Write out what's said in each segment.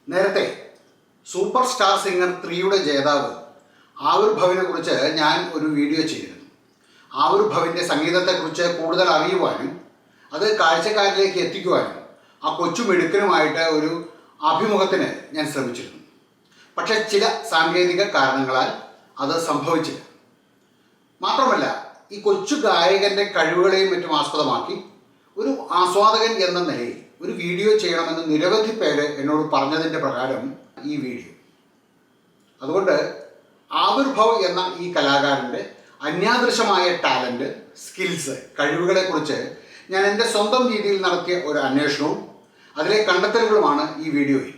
നേരത്തെ super star singer 3യുടെ ജേതാവ് ആവിർഭവിനെ കുറിച്ച് ഞാൻ ഒരു വീഡിയോ ചെയ്തിരുന്നു. ആവിർഭവിൻ്റെ സംഗീതത്തെക്കുറിച്ച് കൂടുതൽ അറിയുവാനും അത് കാഴ്ചക്കാരിലേക്ക് എത്തിക്കുവാനും ആ കൊച്ചുമിടുക്കനുമായിട്ട് ഒരു അഭിമുഖത്തിന് ഞാൻ ശ്രമിച്ചിരുന്നു. പക്ഷേ ചില സാങ്കേതിക കാരണങ്ങളാൽ അത് സംഭവിച്ചില്ല. മാത്രമല്ല, ഈ കൊച്ചു ഗായകൻ്റെ കഴിവുകളെയും മറ്റും ആസ്പദമാക്കി ഒരു ആസ്വാദകൻ എന്ന നിലയിൽ ഒരു വീഡിയോ ചെയ്യണമെന്ന് നിരവധി പേര് എന്നോട് പറഞ്ഞതിൻ്റെ പ്രകാരം ഈ വീഡിയോ. അതുകൊണ്ട് ആവിർഭവ് എന്ന ഈ കലാകാരൻ്റെ അന്യാദൃശമായ ടാലൻറ്റ്, സ്കിൽസ്, കഴിവുകളെക്കുറിച്ച് ഞാൻ എൻ്റെ സ്വന്തം രീതിയിൽ നടത്തിയ ഒരു അന്വേഷണവും അതിലെ കണ്ടെത്തലുകളുമാണ് ഈ വീഡിയോയിൽ.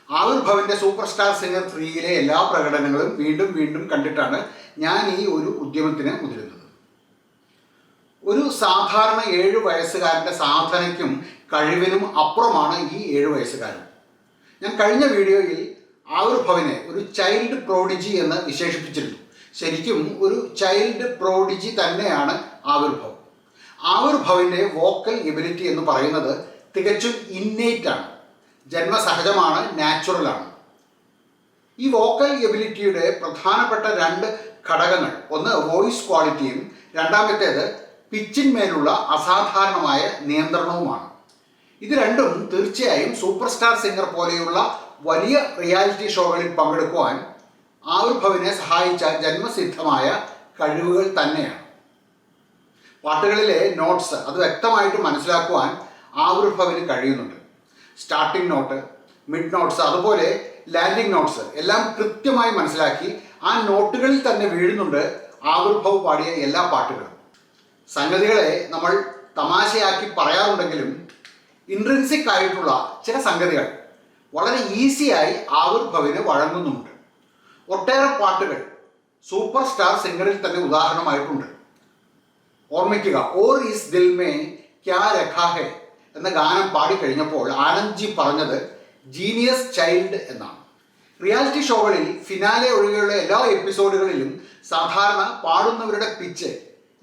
ആവിർഭവിൻ്റെ സൂപ്പർ സ്റ്റാർ സിംഗർ 3യിലെ എല്ലാ പ്രകടനങ്ങളും വീണ്ടും വീണ്ടും കണ്ടിട്ടാണ് ഞാൻ ഈ ഒരു ഉദ്യമത്തിന് മുതിരുന്നത്. ഒരു സാധാരണ 7 വയസ്സുകാരൻ്റെ സാധനയ്ക്കും കഴിവിനും അപ്പുറമാണ് ഈ 7 വയസ്സുകാരൻ. ഞാൻ കഴിഞ്ഞ വീഡിയോയിൽ ആവിർഭവിനെ ഒരു ചൈൽഡ് പ്രോഡിജി എന്ന് വിശേഷിപ്പിച്ചിരുന്നു. ശരിക്കും ഒരു ചൈൽഡ് പ്രോഡിജി തന്നെയാണ് ആവിർഭവ്. ആവിർഭവിൻ്റെ വോക്കൽ എബിലിറ്റി എന്ന് പറയുന്നത് തികച്ചും ഇന്നേറ്റ് ആണ്, ജന്മസഹജമാണ്, നാച്ചുറലാണ്. ഈ വോക്കൽ എബിലിറ്റിയുടെ പ്രധാനപ്പെട്ട 2 ഘടകങ്ങൾ, ഒന്ന് വോയിസ് ക്വാളിറ്റിയും രണ്ടാമത്തേത് പിച്ചിന്മേലുള്ള അസാധാരണമായ നിയന്ത്രണവുമാണ്. ഇത് രണ്ടും തീർച്ചയായും സൂപ്പർ സ്റ്റാർ സിംഗർ പോലെയുള്ള വലിയ റിയാലിറ്റി ഷോകളിൽ പങ്കെടുക്കുവാൻ ആവിർഭവിനെ സഹായിച്ച ജന്മസിദ്ധമായ കഴിവുകൾ തന്നെയാണ്. പാട്ടുകളിലെ നോട്ട്സ് അത് വ്യക്തമായിട്ട് മനസ്സിലാക്കുവാൻ ആവിർഭവിന് കഴിയുന്നുണ്ട്. സ്റ്റാർട്ടിംഗ് നോട്ട്, മിഡ് നോട്ട്സ്, അതുപോലെ ലാൻഡിംഗ് നോട്ട്സ് എല്ലാം കൃത്യമായി മനസ്സിലാക്കി ആ നോട്ടുകളിൽ തന്നെ വീഴുന്നുണ്ട് ആവിർഭവ് പാടിയ എല്ലാ പാട്ടുകളും. സംഗതികളെ നമ്മൾ തമാശയാക്കി പറയാറുണ്ടെങ്കിലും ഇൻട്രിൻസിക് ആയിട്ടുള്ള ചില സംഗതികൾ വളരെ ഈസിയായി ആവിർഭവിന് വഴങ്ങുന്നുണ്ട്. ഒട്ടേറെ പാട്ടുകൾ സൂപ്പർ സ്റ്റാർ സിംഗറിൽ തന്നെ ഉദാഹരണമായിട്ടുണ്ട്. ഓർമ്മിക്കുക, ഓർ ഈസ് ദിൽ മേ ക്യാ രഖാ ഹെ എന്ന ഗാനം പാടിക്കഴിഞ്ഞപ്പോൾ ആനന്ദ്ജി പറഞ്ഞത് ജീനിയസ് ചൈൽഡ് എന്നാണ്. റിയാലിറ്റി ഷോകളിൽ ഫിനാലെ ഒഴികെയുള്ള എല്ലാ എപ്പിസോഡുകളിലും സാധാരണ പാടുന്നവരുടെ പിച്ച്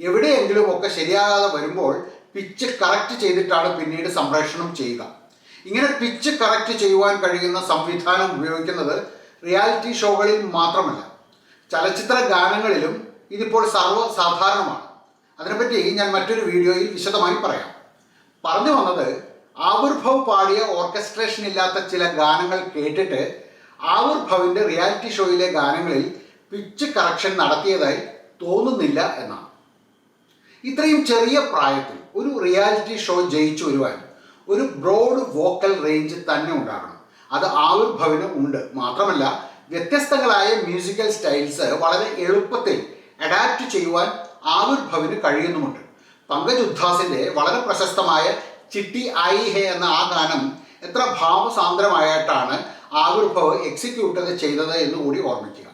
എവിടെയെങ്കിലും ഒക്കെ ശരിയാകാതെ വരുമ്പോൾ പിച്ച് കറക്റ്റ് ചെയ്തിട്ടാണ് പിന്നീട് സംപ്രേഷണം ചെയ്യുക. ഇങ്ങനെ പിച്ച് കറക്റ്റ് ചെയ്യുവാൻ കഴിയുന്ന സംവിധാനം ഉപയോഗിക്കുന്നത് റിയാലിറ്റി ഷോകളിൽ മാത്രമല്ല, ചലച്ചിത്ര ഗാനങ്ങളിലും ഇതിപ്പോൾ സർവ്വസാധാരണമാണ്. അതിനെപ്പറ്റി ഞാൻ മറ്റൊരു വീഡിയോയിൽ വിശദമായി പറയാം. പറഞ്ഞു വന്നത്, ആവിർഭവ് പാടിയ ഓർക്കസ്ട്രേഷൻ ഇല്ലാത്ത ചില ഗാനങ്ങൾ കേട്ടിട്ട് ആവിർഭവിൻ്റെ റിയാലിറ്റി ഷോയിലെ ഗാനങ്ങളിൽ പിച്ച് കറക്ഷൻ നടത്തിയതായി തോന്നുന്നില്ല എന്നാണ്. ഇത്രയും ചെറിയ പ്രായത്തിൽ ഒരു റിയാലിറ്റി ഷോ ജയിച്ചു വരുവാൻ ഒരു ബ്രോഡ് വോക്കൽ റേഞ്ച് തന്നെ ഉണ്ടാകണം. അത് ആവിർഭവിന് ഉണ്ട്. മാത്രമല്ല, വ്യത്യസ്തങ്ങളായ മ്യൂസിക്കൽ സ്റ്റൈൽസ് വളരെ എളുപ്പത്തിൽ അഡാപ്റ്റ് ചെയ്യുവാൻ ആവിർഭവിന് കഴിയുന്നുമുണ്ട്. പങ്കജ് ഉദ്ധാസിൻ്റെ വളരെ പ്രശസ്തമായ ചിട്ടി ആയി ഹെ എന്ന ആ ഗാനം എത്ര ഭാവസാന്ദ്രമായിട്ടാണ് ആവിർഭവ് എക്സിക്യൂട്ട് ചെയ്തത് എന്ന് കൂടി ഓർമ്മിക്കുക.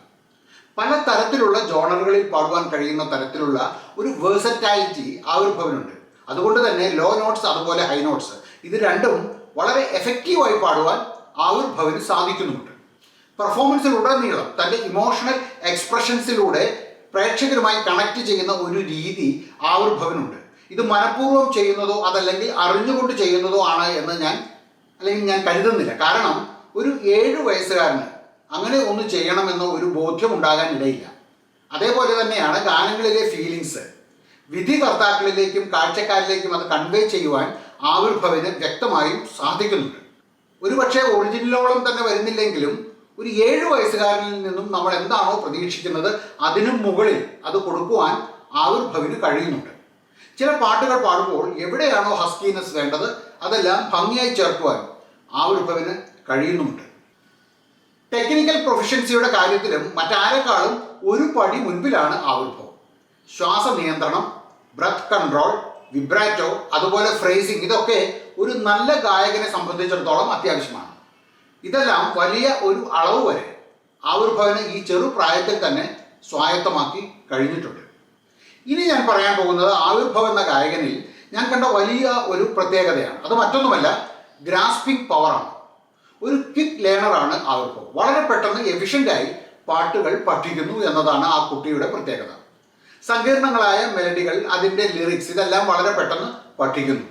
പല തരത്തിലുള്ള ജോണറുകളിൽ പാടുവാൻ കഴിയുന്ന തരത്തിലുള്ള ഒരു വേഴ്സറ്റാലിറ്റി ആവിർഭവിനുണ്ട്. അതുകൊണ്ട് തന്നെ ലോ നോട്ട്സ് അതുപോലെ ഹൈ നോട്ട്സ് ഇത് രണ്ടും വളരെ എഫക്റ്റീവായി പാടുവാൻ ആവിർഭവിന് സാധിക്കുന്നുമുണ്ട്. പെർഫോമൻസിലുടനീളം തൻ്റെ ഇമോഷണൽ എക്സ്പ്രഷൻസിലൂടെ പ്രേക്ഷകരുമായി കണക്ട് ചെയ്യുന്ന ഒരു രീതി ആവിർഭവിനുണ്ട്. ഇത് മനഃപൂർവ്വം ചെയ്യുന്നതോ അതല്ലെങ്കിൽ അറിഞ്ഞുകൊണ്ട് ചെയ്യുന്നതോ ആണ് എന്ന് ഞാൻ കരുതുന്നില്ല. കാരണം ഒരു 7 വയസ്സുകാരന് അങ്ങനെ ഒന്ന് ചെയ്യണമെന്ന ഒരു ബോധ്യം ഉണ്ടാകാൻ ഇടയില്ല. അതേപോലെ തന്നെയാണ് ഗാനങ്ങളിലെ ഫീലിങ്സ് വിധികർത്താക്കളിലേക്കും കാഴ്ചക്കാരിലേക്കും അത് കൺവേ ചെയ്യുവാൻ ആവിർഭവിന് വ്യക്തമായും സാധിക്കുന്നുണ്ട്. ഒരുപക്ഷെ ഒറിജിനലോളം തന്നെ വരുന്നില്ലെങ്കിലും ഒരു 7 വയസ്സുകാരനിൽ നിന്നും നമ്മൾ എന്താണോ പ്രതീക്ഷിക്കുന്നത് അതിനും മുകളിൽ അത് കൊടുക്കുവാൻ ആവിർഭവിന് കഴിയുന്നുണ്ട്. ചില പാട്ടുകൾ പാടുമ്പോൾ എവിടെയാണോ ഹസ്കീനെസ് വേണ്ടത് അതെല്ലാം ഭംഗിയായി ചേർക്കുവാൻ ആവിർഭവിന് കഴിയുന്നുമുണ്ട്. ടെക്നിക്കൽ പ്രൊഫഷൻസിയുടെ കാര്യത്തിലും മറ്റാരെക്കാളും ഒരു പടി മുൻപിലാണ് ആവിർഭവ്. ശ്വാസ നിയന്ത്രണം, ബ്രത്ത് കൺട്രോൾ, വിബ്രാറ്റോ, അതുപോലെ ഫ്രേസിംഗ് ഇതൊക്കെ ഒരു നല്ല ഗായകനെ സംബന്ധിച്ചിടത്തോളം അത്യാവശ്യമാണ്. ഇതെല്ലാം വലിയ ഒരു അളവ് വരെ ആവിർഭവിന് ഈ ചെറുപ്രായത്തിൽ തന്നെ സ്വായത്തമാക്കി കഴിഞ്ഞിട്ടുണ്ട്. ഇനി ഞാൻ പറയാൻ പോകുന്നത് ആവിർഭവ് എന്ന ഗായകനിൽ ഞാൻ കണ്ട വലിയ ഒരു പ്രത്യേകതയാണ്. അത് മറ്റൊന്നുമല്ല, ഗ്രാസ്പിംഗ് പവറാണ്. ഒരു ക്വിക്ക് ലേണറാണ് ആവിർഭവ്. വളരെ പെട്ടെന്ന് എഫിഷ്യൻ്റായി പാട്ടുകൾ പഠിക്കുന്നു എന്നതാണ് ആ കുട്ടിയുടെ പ്രത്യേകത. സങ്കീർണങ്ങളായ മെലഡികൾ, അതിൻ്റെ ലിറിക്സ് ഇതെല്ലാം വളരെ പെട്ടെന്ന് പഠിക്കുന്നു.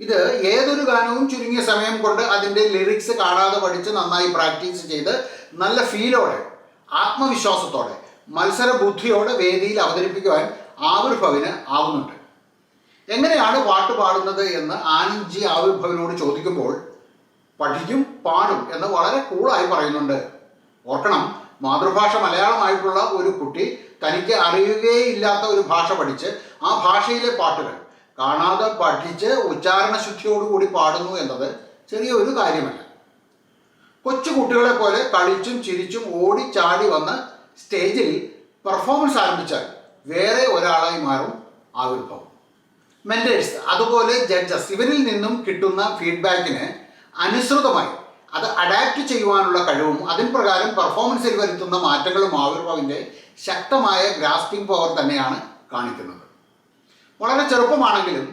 ഇത് ഏതൊരു ഗാനവും ചുരുങ്ങിയ സമയം കൊണ്ട് അതിൻ്റെ ലിറിക്സ് കാണാതെ പഠിച്ച് നന്നായി പ്രാക്ടീസ് ചെയ്ത് നല്ല ഫീലോടെ ആത്മവിശ്വാസത്തോടെ മത്സര ബുദ്ധിയോടെ വേദിയിൽ അവതരിപ്പിക്കുവാൻ ആവിർഭവിന് ആവുന്നുണ്ട്. എങ്ങനെയാണ് പാട്ട് പാടുന്നത് എന്ന് ആനന്ദ് ജി ആവിർഭവിനോട് ചോദിക്കുമ്പോൾ പഠിക്കും പാടും എന്ന് വളരെ കൂളായി പറയുന്നുണ്ട്. ഓർക്കണം, മാതൃഭാഷ മലയാളമായിട്ടുള്ള ഒരു കുട്ടി തനിക്ക് അറിയുകയില്ലാത്ത ഒരു ഭാഷ പഠിച്ച് ആ ഭാഷയിലെ പാട്ടുകൾ കാണാതെ പഠിച്ച് ഉച്ചാരണശുദ്ധിയോടുകൂടി പാടുന്നു എന്നത് ചെറിയൊരു കാര്യമല്ല. കൊച്ചു കുട്ടികളെ പോലെ കളിച്ചും ചിരിച്ചും ഓടി ചാടി വന്ന് സ്റ്റേജിൽ പെർഫോമൻസ് ആരംഭിച്ചാൽ വേറെ ഒരാളായി മാറും ആവിർഭവം. മെൻറ്റേഴ്സ് അതുപോലെ ജഡ്ജസ് ഇവരിൽ നിന്നും കിട്ടുന്ന ഫീഡ്ബാക്കിന് അനുസൃതമായി അത് അഡാപ്റ്റ് ചെയ്യുവാനുള്ള കഴിവും അതിന് പ്രകാരം പെർഫോമൻസിൽ വരുത്തുന്ന മാറ്റങ്ങളും ആവിർഭവിൻ്റെ ശക്തമായ ഗ്രാസ്പിംഗ് പവർ തന്നെയാണ് കാണിക്കുന്നത്. വളരെ ചെറുപ്പമാണെങ്കിലും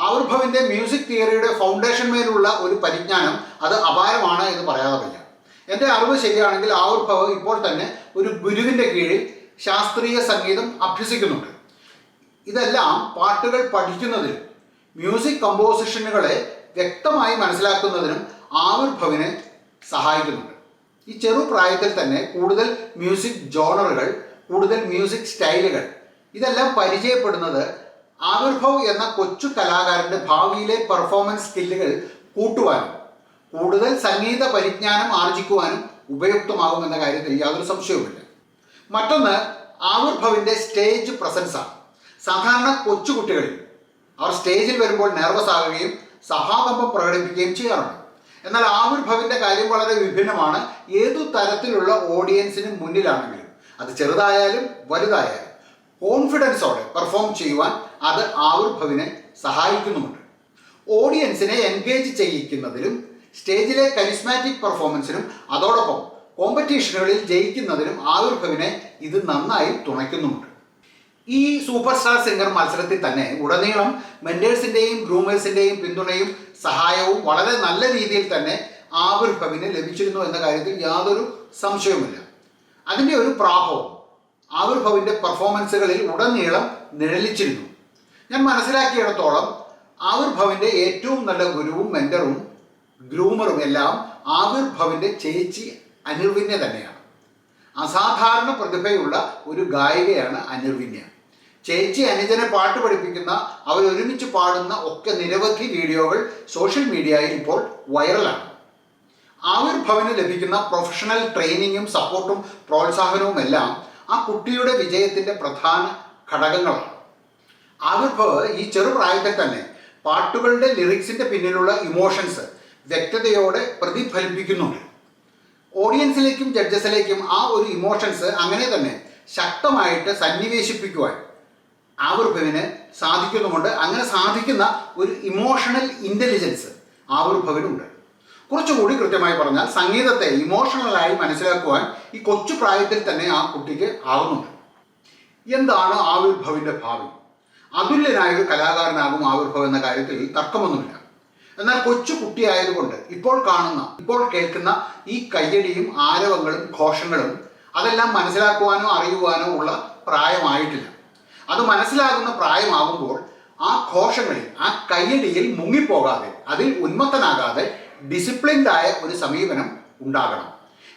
ആവിർഭവിൻ്റെ മ്യൂസിക് തിയറിയുടെ ഫൗണ്ടേഷൻ മേലുള്ള ഒരു പരിജ്ഞാനം അത് അപാരമാണ് എന്ന് പറയാതെ വയ്യ. എൻ്റെ അറിവ് ശരിയാണെങ്കിൽ ആവിർഭവ് ഇപ്പോൾ തന്നെ ഒരു ഗുരുവിൻ്റെ കീഴിൽ ശാസ്ത്രീയ സംഗീതം അഭ്യസിക്കുന്നുണ്ട്. ഇതെല്ലാം പാട്ടുകൾ പഠിക്കുന്നതിനും മ്യൂസിക് കമ്പോസിഷനുകളെ വ്യക്തമായി മനസ്സിലാക്കുന്നതിനും ആവിർഭവിനെ സഹായിക്കുന്നുണ്ട്. ഈ ചെറുപ്രായത്തിൽ തന്നെ കൂടുതൽ മ്യൂസിക് ജോണറുകൾ, കൂടുതൽ മ്യൂസിക് സ്റ്റൈലുകൾ ഇതെല്ലാം പരിചയപ്പെടുന്നത് ആവിർഭവ് എന്ന കൊച്ചു കലാകാരൻ്റെ ഭാവിയിലെ പെർഫോമൻസ് സ്കില്ലുകൾ കൂട്ടുവാനും കൂടുതൽ സംഗീത പരിജ്ഞാനം ആർജിക്കുവാനും ഉപയുക്തമാകുമെന്ന കാര്യത്തിൽ യാതൊരു സംശയവുമില്ല. മറ്റൊന്ന് ആവിർഭവിൻ്റെ സ്റ്റേജ് പ്രസൻസാണ്. സാധാരണ കൊച്ചുകുട്ടികളിൽ അവർ സ്റ്റേജിൽ വരുമ്പോൾ നെർവസ് ആകുകയും സഭാകമ്പം പ്രകടിപ്പിക്കുകയും ചെയ്യാറുണ്ട്. എന്നാൽ ആവിർഭവിൻ്റെ കാര്യം വളരെ വിഭിന്നമാണ്. ഏതു തരത്തിലുള്ള ഓഡിയൻസിന് മുന്നിലാണെങ്കിലും അത് ചെറുതായാലും വലുതായാലും കോൺഫിഡൻസോടെ പെർഫോം ചെയ്യുവാൻ അത് ആവിർഭവിനെ സഹായിക്കുന്നുമുണ്ട്. ഓഡിയൻസിനെ എൻഗേജ് ചെയ്യിക്കുന്നതിലും സ്റ്റേജിലെ കരിസ്മാറ്റിക് പെർഫോമൻസിനും അതോടൊപ്പം കോമ്പറ്റീഷനുകളിൽ ജയിക്കുന്നതിനും ആവിർഭവിനെ ഇത് നന്നായി തുണയ്ക്കുന്നുമുണ്ട്. ഈ സൂപ്പർ സ്റ്റാർ സിംഗർ മത്സരത്തിൽ തന്നെ ഉടനീളം മെൻറ്റേഴ്സിൻ്റെയും ഗ്രൂമേഴ്സിൻ്റെയും പിന്തുണയും സഹായവും വളരെ നല്ല രീതിയിൽ തന്നെ ആവിർഭവിന് ലഭിച്ചിരുന്നു എന്ന കാര്യത്തിൽ യാതൊരു സംശയവുമില്ല. അതിൻ്റെ ഒരു പ്രാഭവം ആവിർഭവിൻ്റെ പെർഫോമൻസുകളിൽ ഉടനീളം നിഴലിച്ചിരുന്നു. ഞാൻ മനസ്സിലാക്കിയിടത്തോളം ആവിർഭവിൻ്റെ ഏറ്റവും നല്ല ഗുരുവും മെൻറ്ററും ഗ്രൂമറും എല്ലാം ആവിർഭവിൻ്റെ ചേച്ചി അനിർവിന്യ തന്നെയാണ്. അസാധാരണ പ്രതിഭയുള്ള ഒരു ഗായികയാണ് അനിർവിന്യ. ചേച്ചി അനുജനെ പാട്ട് പഠിപ്പിക്കുന്ന, അവരൊരുമിച്ച് പാടുന്ന ഒക്കെ നിരവധി വീഡിയോകൾ സോഷ്യൽ മീഡിയയിൽ ഇപ്പോൾ വൈറലാണ്. ആവിർഭവിന് ലഭിക്കുന്ന പ്രൊഫഷണൽ ട്രെയിനിങ്ങും സപ്പോർട്ടും പ്രോത്സാഹനവും എല്ലാം ആ കുട്ടിയുടെ വിജയത്തിൻ്റെ പ്രധാന ഘടകങ്ങളാണ്. ആവിർഭവ് ഈ ചെറുപ്രായത്തിൽ തന്നെ പാട്ടുകളുടെ ലിറിക്സിൻ്റെ പിന്നിലുള്ള ഇമോഷൻസ് വ്യക്തതയോടെ പ്രതിഫലിപ്പിക്കുന്നുണ്ട്. ഓഡിയൻസിലേക്കും ജഡ്ജസിലേക്കും ആ ഒരു ഇമോഷൻസ് അങ്ങനെ തന്നെ ശക്തമായിട്ട് സന്നിവേശിപ്പിക്കുവാൻ ആവിർഭവിന് സാധിക്കുന്നുമുണ്ട്. അങ്ങനെ സാധിക്കുന്ന ഒരു ഇമോഷണൽ ഇൻ്റലിജൻസ് ആവിർഭവിനുണ്ട്. കുറച്ചുകൂടി കൃത്യമായി പറഞ്ഞാൽ സംഗീതത്തെ ഇമോഷണലായി മനസ്സിലാക്കുവാൻ ഈ കൊച്ചു പ്രായത്തിൽ തന്നെ ആ കുട്ടിക്ക് ആവുന്നുണ്ട്. എന്താണ് ആവിർഭവിൻ്റെ ഭാവി? അതുല്യനായ ഒരു കലാകാരനാകും ആവിർഭവ് എന്ന കാര്യത്തിൽ തർക്കമൊന്നുമില്ല. എന്നാൽ കൊച്ചു കുട്ടിയായതുകൊണ്ട് ഇപ്പോൾ കേൾക്കുന്ന ഈ കയ്യടിയും ആരവങ്ങളും ഘോഷങ്ങളും അതെല്ലാം മനസ്സിലാക്കുവാനോ അറിയുവാനോ ഉള്ള പ്രായമായിട്ടില്ല. അത് മനസ്സിലാകുന്ന പ്രായമാകുമ്പോൾ ആ ഘോഷങ്ങളിൽ, ആ കയ്യടിയിൽ മുങ്ങിപ്പോകാതെ, അതിൽ ഉന്മത്തനാകാതെ ഡിസിപ്ലിൻഡ് ആയ ഒരു സമീപനം ഉണ്ടാകണം.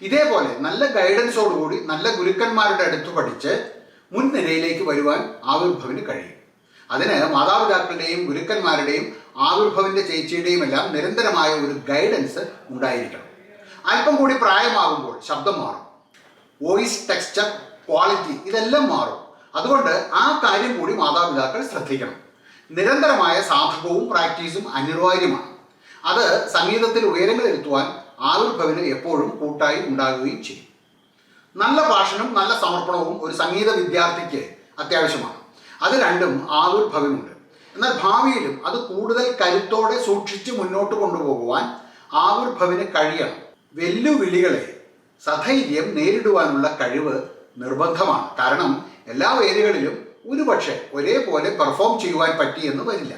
ഇതേപോലെ നല്ല ഗൈഡൻസോടുകൂടി നല്ല ഗുരുക്കന്മാരുടെ അടുത്ത് പഠിച്ച് മുൻനിരയിലേക്ക് വരുവാൻ ആവിർഭവിന് കഴിയും. അതിന് മാതാപിതാക്കളുടെയും ഗുരുക്കന്മാരുടെയും ആവിർഭവിൻ്റെ ചേച്ചിയുടെയും എല്ലാം നിരന്തരമായ ഒരു ഗൈഡൻസ് ഉണ്ടായിരിക്കണം. അല്പം കൂടി പ്രായമാകുമ്പോൾ ശബ്ദം മാറും, വോയിസ് ടെക്സ്ചർ, ക്വാളിറ്റി ഇതെല്ലാം മാറും. അതുകൊണ്ട് ആ കാര്യം കൂടി മാതാപിതാക്കൾ ശ്രദ്ധിക്കണം. നിരന്തരമായ സാധകവും പ്രാക്ടീസും അനിവാര്യമാണ്. അത് സംഗീതത്തിൽ ഉയരങ്ങളിലെത്തുവാൻ ആവിർഭവിന് എപ്പോഴും കൂട്ടായി ഉണ്ടാകുകയും ചെയ്യും. നല്ല ഭാഷനും നല്ല സമർപ്പണവും ഒരു സംഗീത വിദ്യാർത്ഥിക്ക് അത്യാവശ്യമാണ്. അത് രണ്ടും ആവിർഭവിനുണ്ട്. എന്നാൽ ഭാവിയിലും അത് കൂടുതൽ കരുത്തോടെ സൂക്ഷിച്ച് മുന്നോട്ട് കൊണ്ടുപോകുവാൻ ആവിർഭവിന് കഴിയണം. വെല്ലുവിളികളെ സധൈര്യം നേരിടുവാനുള്ള കഴിവ് നിർബന്ധമാണ്. കാരണം എല്ലാ വേദികളിലും ഒരുപക്ഷെ ഒരേപോലെ പെർഫോം ചെയ്യുവാൻ പറ്റിയെന്ന് വരില്ല.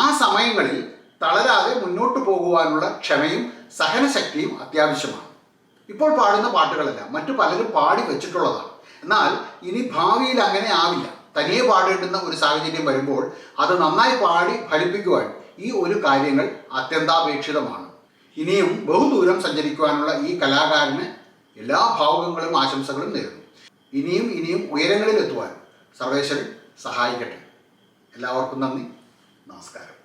ആ സമയങ്ങളിൽ തളരാതെ മുന്നോട്ട് പോകുവാനുള്ള ക്ഷമയും സഹനശക്തിയും അത്യാവശ്യമാണ്. ഇപ്പോൾ പാടുന്ന പാട്ടുകളെല്ലാം മറ്റു പലരും പാടി വെച്ചിട്ടുള്ളതാണ്. എന്നാൽ ഇനി ഭാവിയിൽ അങ്ങനെ ആവില്ല. തനിയെ പാടേണ്ടുന്ന ഒരു സാഹചര്യം വരുമ്പോൾ അത് നന്നായി പാടി ഫലിപ്പിക്കുവാൻ ഈ ഒരു കാര്യങ്ങൾ അത്യന്താപേക്ഷിതമാണ്. ഇനിയും ബഹുദൂരം സഞ്ചരിക്കുവാനുള്ള ഈ കലാകാരന് എല്ലാ ഭാവുകങ്ങളും ആശംസകളും നേരുന്നു. ഇനിയും ഉയരങ്ങളിലെത്തുവാൻ സർവേശ്വരൻ സഹായിക്കട്ടെ. എല്ലാവർക്കും നന്ദി, നമസ്കാരം.